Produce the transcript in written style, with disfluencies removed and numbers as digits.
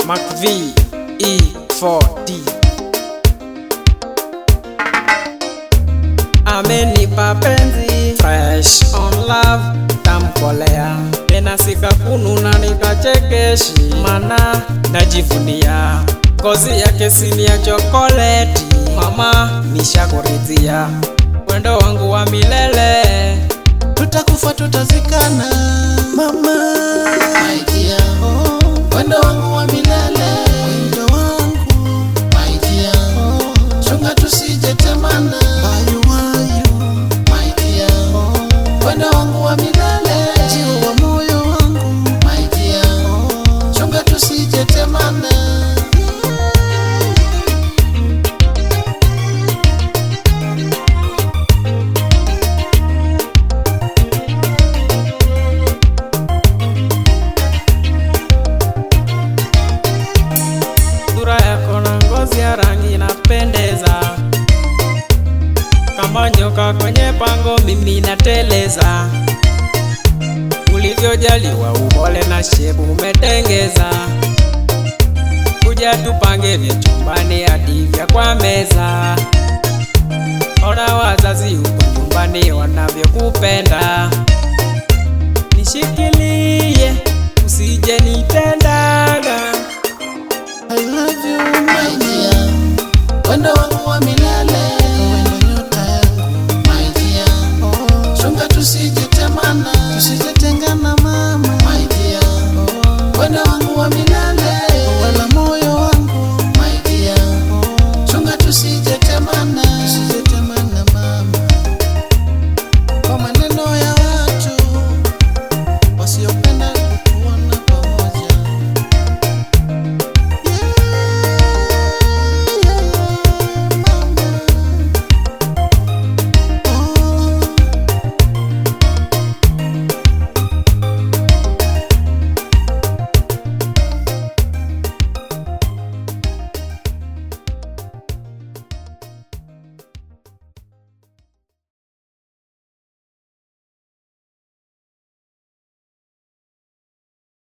Mark V E4D. Amenipa penzi fresh on love, tamkolea tena sikakununa nikachekeshi, mana najivunia ngozi yake sini ya chokoleti. Mama nishakuridhia wendo wangu wa milele, tutakufa tutazikana mama, my dear. Wendo wangu wa milele, wendo wangu my dear. Chunga tusije temana, bayu wayu my dear. Wendo wangu wa milele, jiwa wa moyo wangu my dear. Chunga tusije temana. Rangi inapendeza kama nyoka kwenye pango, mimi nateleza. Ulivyojaliwa upole na shepu umetengeza, kuja tupange vya chumbani hadi vya kwa meza. Ona wazazi huko nyumbani wanavyokupenda,